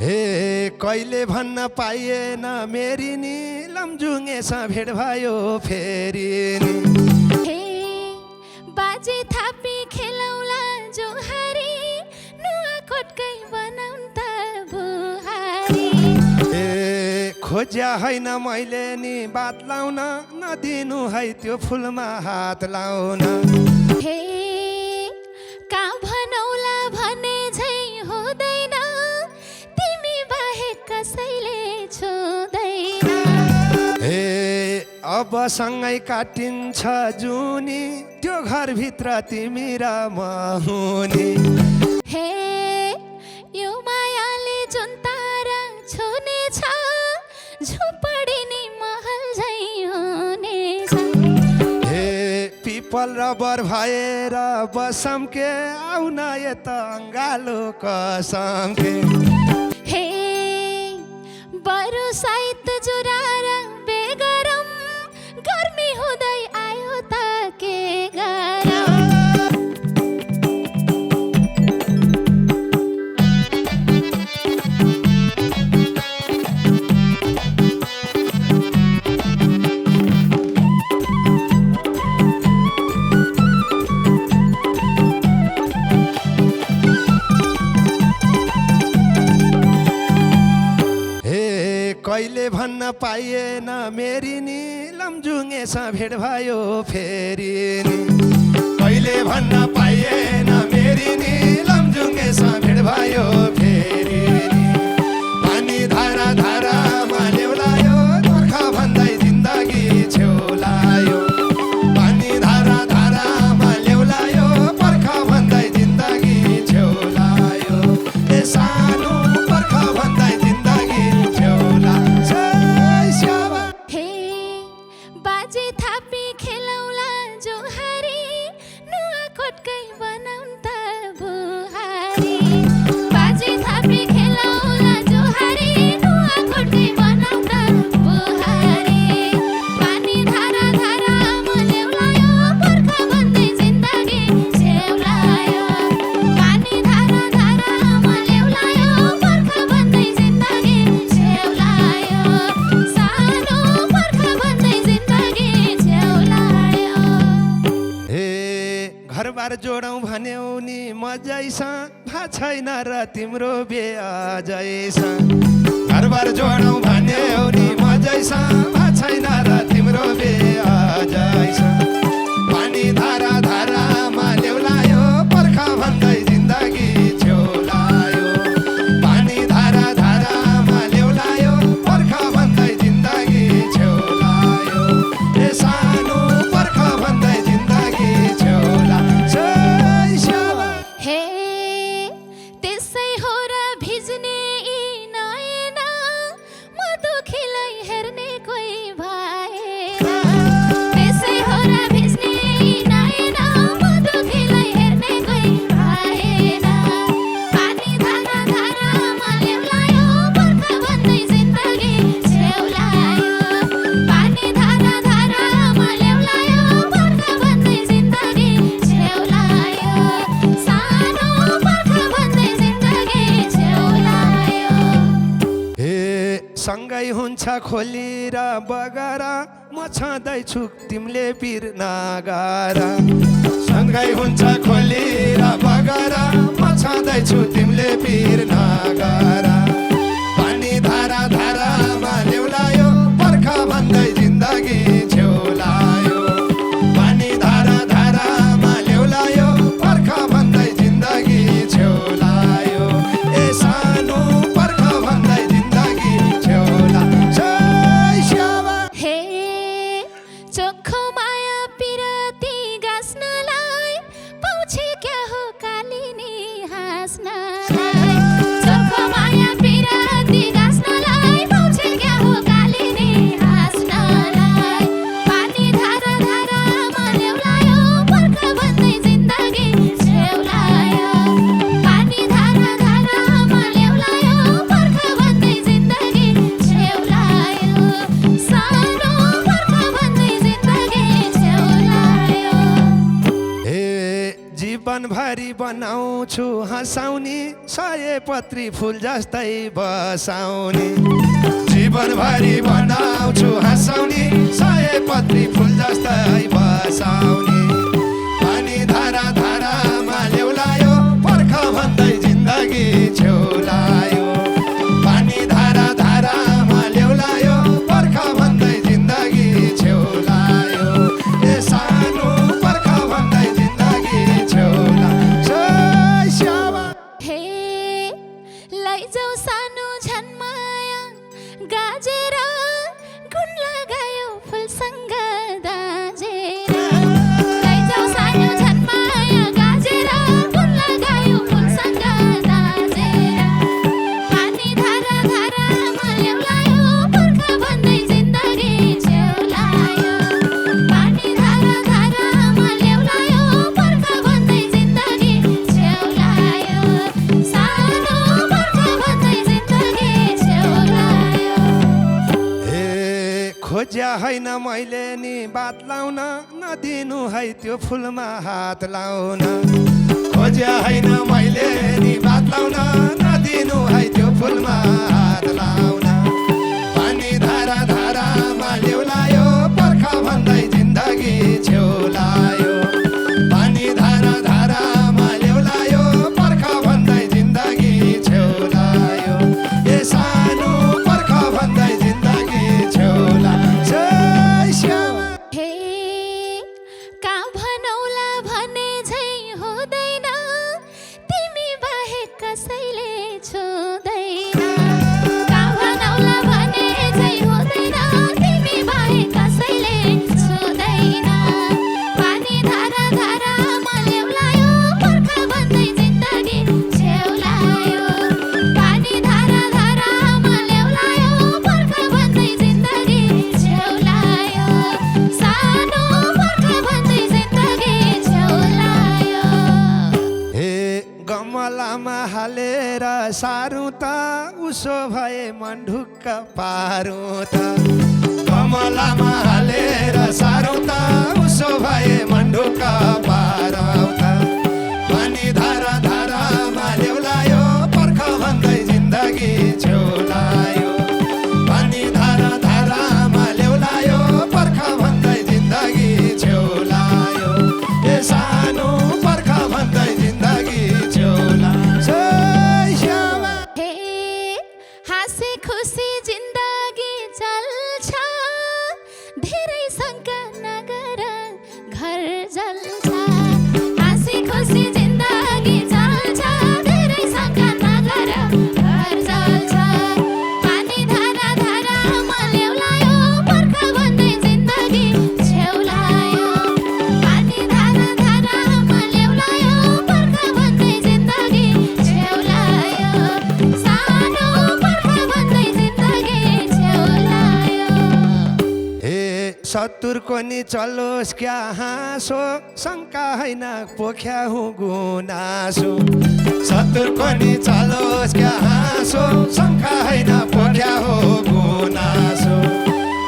हे कहिले भन्न पाइएन मेरी नि लमजुङेसँग भेट भयो फेरि नि। हे बाजे थापी खेलौला जोहारी नुवाकोटकै बनाउन त बुहारी। ए खोज्या होइन मैले नि बात लाउन नदिनु है त्यो फुलमा हात लाउन। हे का भनौला भने झै हुँदैन तिमी बाहेक कसैले छुँदैन। हे अब सँगै काटिन्छ जुनी त्यो घरभित्र तिमी र म हुने। हे यो मायाले जुन तारा छुनेछ झुपडी नि महल झै हुनेछ। हे पिपल र बर भएर बसम के आउन यता अङ्गालो कसम के। हे बरु साइत जुरार बेगरम गर्मी हुँदै आयो त के गरम। कहिले भन्न पाइएन मेरी नि लमजुङेसँग भेट भयो फेरि नि। कहिले भन्न पाइएन मेरी नि लमजुङेसँग भेट भयो फेरि नि। पानी धारा धारामा ल्याउलायो गोर्खा भन्दै जिन्दगी छेउलायो। पानी धारा धारामा ल्याउलायो पर्खा भन्दै जिन्दगी छेउलायो। ए सानो पर्खा भन्दै जिन्दगी बाजे थापी खेलौला जोहारी नुवाकोटकै बनाउन त बुहारी। बाजे थापी खेलौला जोहारी नुवाकोटकै बनाउन त बुहारी। पानी धारा धारामा ल्याउलायो पर्खा भन्दै जिन्दगी छेउलायो। पानी धारा धारामा ल्याउलायो पर्खा भन्दै जिन्दगी छेउलायो। सानो पर्खा भन्दै जिन्दगी छेउलायो। हे घरबार जोडौँ भन्यौ नि मजैसँग भा छैन र तिम्रो बिहा जैसँग। घरबार जोडौँ भन्यौ नि मजैसँग भा छैन र तिम्रो बिहा जैसँग। पानी धारा धारामा ल्याउलायो पर्खा भन्दै जिन्दगी छेउलायो। पानी धारा धारामा ल्याउलायो पर्खा भन्दै जिन्दगी छेउलायो। ए सानो पर्खा भन्दै जिन्दगी छेउला। हे त्यसै हो र भिज्ने यी नयन म दुखीलाई हेर्ने कोही भएन। त्यसै हो र भिज्ने यी नयन म दुखीलाई हेर्ने कोही भएन। पानी धारा धारामा ल्याउलायो पर्खा भन्दै जिन्दगी छेउलायो। पानी धारा धारामा ल्याउलायो पर्खा भन्दै जिन्दगी छेउलायो। सानो पर्खा भन्दै जिन्दगी छेउलायो। हे सँगै हुन्छ खोली र बगरा म छँदैछु तिमीले पिर नगरा। सँगै हुन्छ खोली र बगरा म छँदैछु तिमीले पिर नगरा। पानी धारा धारामा ल्याउलायो पर्खा भन्दै जिन्दगी छेउलायो। पानी धारा धारामा ल्याउलायो पर्खा भन्दै जिन्दगी छेउलायो। ए सानो पर्खा भन्दै जिन्दगी छेउला। हे चोखो माया पिरती गाँस्नलाई पाउँछे क्या हो कालिनी हाँस्नलाई। चोखो माया बनाउँछु हँसाउने, सयपत्री फुल जस्तै बसाउने। जीवनभरि बनाउँछु हँसाउने, सयपत्री फुल जस्तै बसाउने। पानी धारा धारामा ल्याउलायो, पर्ख भन्दै जिन्दगी छेउलायो। पानी धारा धारामा ल्याउलायो, पर्ख भन्दै जिन्दगी छेउलायो। ए सानो पर्ख भन्दै जिन्दगी छेउलायो। श्यामा हे लैजाऊ सानो झन्माया, गाजेर गुण लगायो फुलसँग दाजेर। लैजाऊ सानो झन्माया, गाजेर गुण लगायो फुलसँग दाजेर। पानी धारा धारामा ल्याउलायो, पर्ख भन्दै जिन्दगी छेउलायो। पानी धारा धारामा ल्याउलायो, पर्ख भन्दै जिन्दगी छेउलायो। सानो पर्ख भन्दै जिन्दगी छेउलायो। ए खोज्या होइन मैले नि बात लाउन, नदिनु है त्यो फुलमा हात लाउन। खोज्या होइन मैले नि बात लाउन, नदिनु है त्यो फुलमा हात लाउन। पानी धारा धारामा ल्याउलायो, पर्ख भन्दै जिन्दगी छेउलायो। पानी धारा धारामा ल्याउलायो, पर्ख भन्दै जिन्दगी छेउलायो। ए सानो पर्ख भन्दै जिन्दगी छेउलायो। श्यामा हे का भनौला भने झै हुँदैन, तिमी बाहेक कसैले छुँदैन। का भनौला भने झै हुँदैन, तिमी बाहेक कसैले छुँदैन। पानी धारा धारामा ल्याउलायो, पर्ख भन्दै जिन्दगी छेउलायो। पानी धारा धारामा ल्याउलायो, पर्ख भन्दै जिन्दगी छेउलायो। सानो पर्ख भन्दै जिन्दगी छेउलायो। हे गमलामा हालेर सारौँ त, उसो भए मन ढुक्क पारौँ त। गमलामा हालेर सारौँ त, उसो भए मन ढुक्क पारौँ त। पानी धारा धारामा ल्याउलायो, पर्ख भन्दै जिन्दगी छेउलायो। पानी धारा धारामा ल्याउलायो, पर्ख भन्दै जिन्दगी छेउलायो। ए सानो पर्ख भन्दै जिन्दगी छेउलायो। श्यामा हे हाँसे खुसी जिन्दगी चल्छ, धेरै शङ्का नगर घर जल्छ। हाँसे खुसी जिन्दगी चल्छ, धेरै शङ्का नगर घर जल्छ। पानी धारा धारामा ल्याउलायो, पर्ख भन्दै जिन्दगी छेउलायो। पानी धारा धारामा ल्याउलायो, पर्ख भन्दै जिन्दगी छेउलायो। सानो पर्ख भन्दै जिन्दगी छेउलायो। हे सत्तुरको नि चलोस् क्या हाँसो, शङ्का होइन पोख्या हुँ गुनासो। सत्तुरको नि चलोस् क्या हाँसो, शङ्का होइन पोख्या हो गुनासो।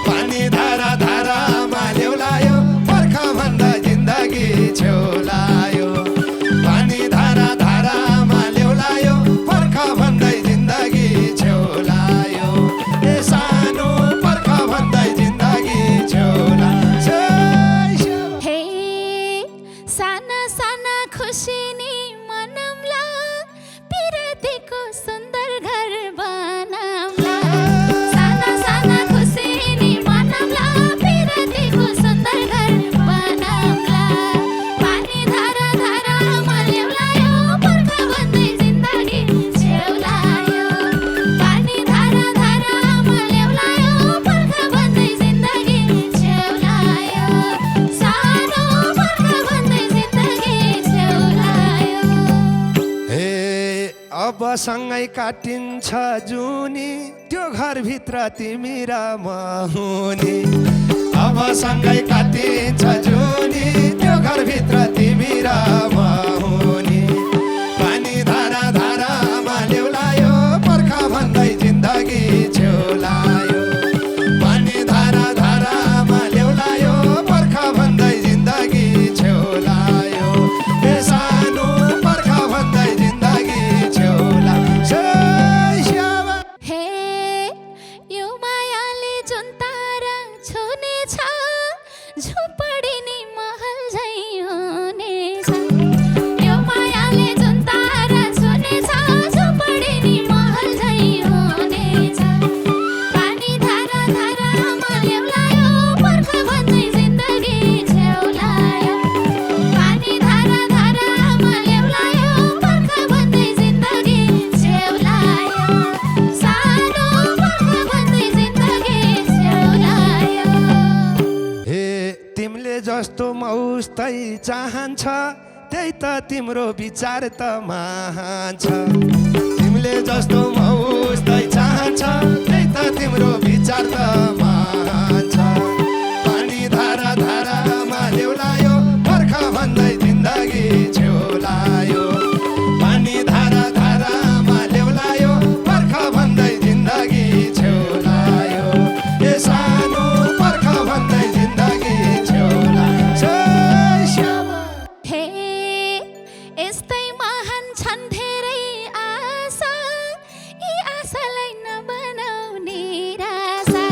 पानी धारा धारामा ल्याउलायो, पर्ख भन्दा जिन्दगी छेउलायो। पानी धारा धारामा ल्याउलायो, पर्ख भन्दै जिन्दगी छेउलायो। ए सानो पर्ख भन्दै जिन्दगी छेउलायो। हे साना साना खुसी नि मनौला, पिरतीको सुन्दर घर बनाउँला। साना साना खुसी नि मनौला, पिरतीको सुन्दर घर बनाउँला। पानी धारा धारामा ल्याउलायो, पर्ख भन्दै जिन्दगी छेउलायो। पानी धारा धारामा ल्याउलायो, पर्ख भन्दै जिन्दगी छेउलायो। सानो पर्ख भन्दै जिन्दगी छेउलायो। हे अब सँगै काटिन्छ जुनी, त्यो घरभित्र तिमी र म हुने। अब सँगै काटिन्छ जुनी, त्यो घरभित्र तिमी र म हुने। पानी धारा धारामा ल्याउलायो, पर्ख भन्दै जिन्दगी छेउलायो। पानी धारा धारामा ल्याउलायो, पर्ख भन्दै जिन्दगी छेउलायो। ए सानो पर्ख उस्तै चाहन्छ त्यही त तिम्रो विचार त महान छ तिमीले जस्तो उस्तै चाहन्छ त्यही त तिम्रो विचार त महान छ पानी धारा धारामा ल्याउलायो बर्खा भन्दै जिन्दगी छेउलायो पानी धारा धारामा ल्याउलायो बर्खा भन्दै जिन्दगी छेउलायो ए सानो बर्खा भन्दै जिन्दगी छेउलायो हे यस्तै महान छन् धेरै आशा यी आशालाई नबनाऊ निराशा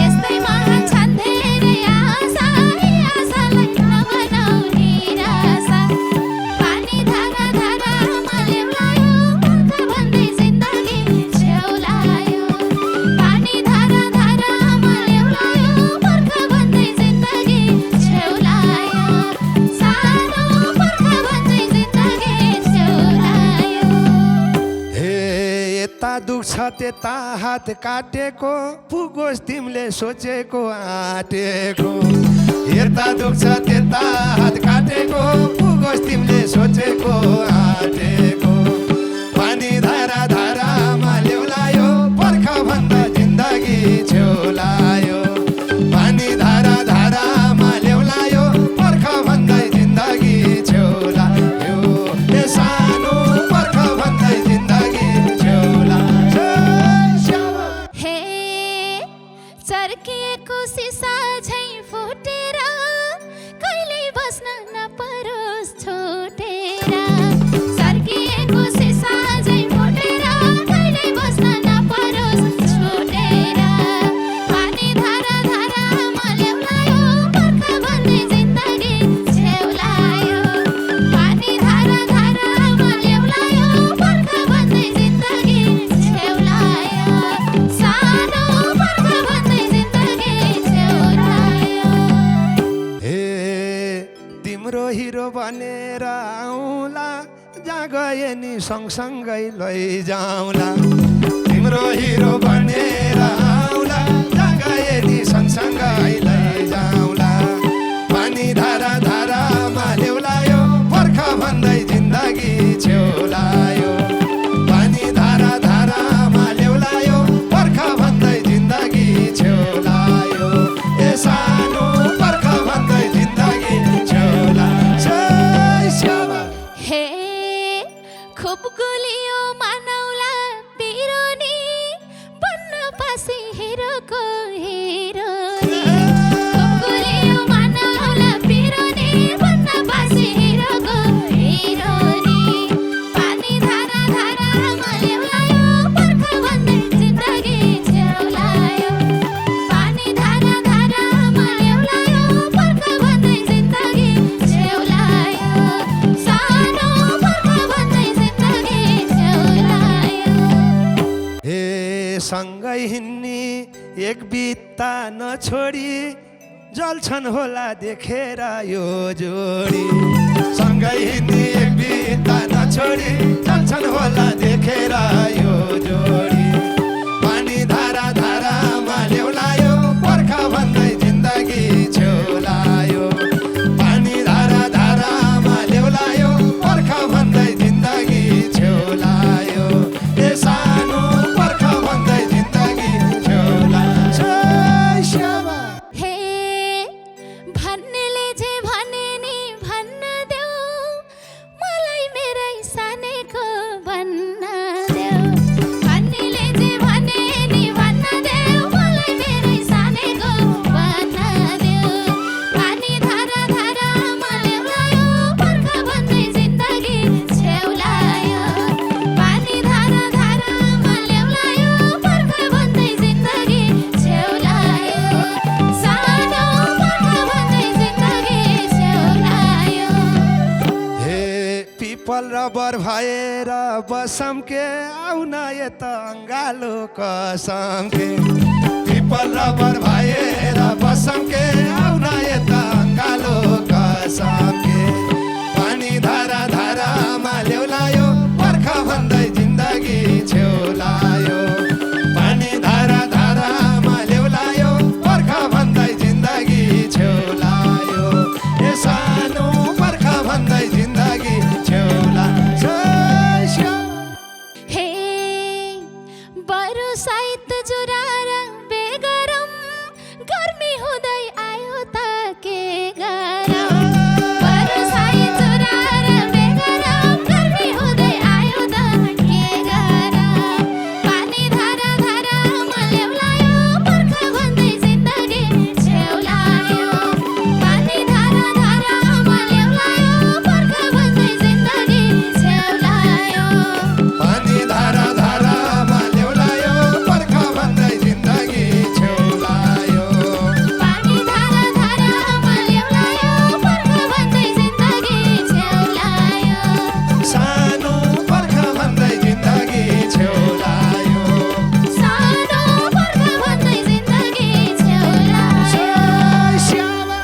यस्तै महान छन् धेरै आशा यी आशालाई नबनाऊ निराशा पानी धारा धारामा ल्याउलायो बर्खा भन्दै जिन्दगी छेउलायो पानी धारा धारामा ल्याउलायो बर्खा भन्दै जिन्दगी छेउलायो सानो बर्खा भन्दै जिन्दगी छेउलायो हे यता दुख्छ त्यता हात काटेको पुगोस् तिमीले सोचेको आँटेको यता दुख्छ त्यता हात काटेको पुगोस् तिमीले सोचेको आँटेको पानी धारा धारामा ल्याउलायो बर्खा भन्दा जिन्दगी छेउलायो पानी धारा धारामा ल्याउलायो बर्खा भन्दै जिन्दगी छेउलायो ए सानो बर्खा भन्दै जिन्दगी छेउलायो हे चर्किएको सिसा झैँ फुटेर कहिले बस्न नपरोस् छुटेर चर्किएको सिसा झैँ फुटेर कहिले बस्न नपरोस् छुटेर पानी धारा धारामा ल्याउलायो बर्खा भन्दै जिन्दगी छेउलायो पानी धारा धारामा ल्याउलायो बर्खा भन्दै जिन्दगी छेउलायो सानो बर्खा भन्दै जिन्दगी छेउलायो हे तिम्रो हिरो बनेर आउँला जहाँ गए नि सँगसँगै लैजाउँला तिम्रो हिरो बनेर आउँला जहाँ गए नि सँगसँगै लैजाउँला पानी धारा धारामा ल्याउलायो बर्खा भन्दै जिन्दगी छेउलायो पानी धारा धारामा ल्याउलायो बर्खा भन्दै जिन्दगी छेउलायो ए सानो बर्खा भन्दै जिन्दगी छेउलायो हे खुब गुलियो मानौला बिरोनी बन्न पासी हिरोको हिरोनी खुब गुलियो मानौला बिरोनी बन्न पासी हिरोको हिरोनी पानी धारा धारामा ल्याउलायो बर्खा भन्दै जिन्दगी छेउलायो पानी धारा धारामा ल्याउलायो बर्खा भन्दै जिन्दगी छेउलायो सानो बर्खा भन्दै जिन्दगी छेउलायो हे सँगै हिँड्ने एक बित्ता नछोडी जल्छन् होला देखेर यो जोडी सँगै हिँड्ने एक बित्ता नछोडी जल्छन् होला देखेर यो जोडी पानी धारा धारामा ल्याउलायो बर्खा भन्दै जिन्दगी छेउलायो पानी धारा धारामा ल्याउलायो बर्खा भन्दै जिन्दगी छेउलायो ए सानो बर्खा भन्दै जिन्दगी छेउलायो हे भन्नेले जे भने नि भन्न देऊ मलाई मेरै सानेको भन्न देऊ भन्नेले जे भने नि भन्न देऊ मलाई मेरै सानेको भन्न देऊ पानी धारा धारामा ल्याउलायो बर्खा भन्दै जिन्दगी छेउलायो पानी धारा धारामा ल्याउलायो बर्खा भन्दै जिन्दगी छेउलायो सानो बर्खा भन्दै जिन्दगी छेउलायो हे पिपल रबर भएर बसम के आउन यता अङ्गालो कसम के पिपल रबर भएर बसम के आउन यता अङ्गालो कसम के पानी धारा धारामा ल्याउलायो बर्खा भन्दै जिन्दगी छेउलायो पानी धारा धारामा ल्याउलायो बर्खा भन्दै जिन्दगी छेउलायो ए સાઈ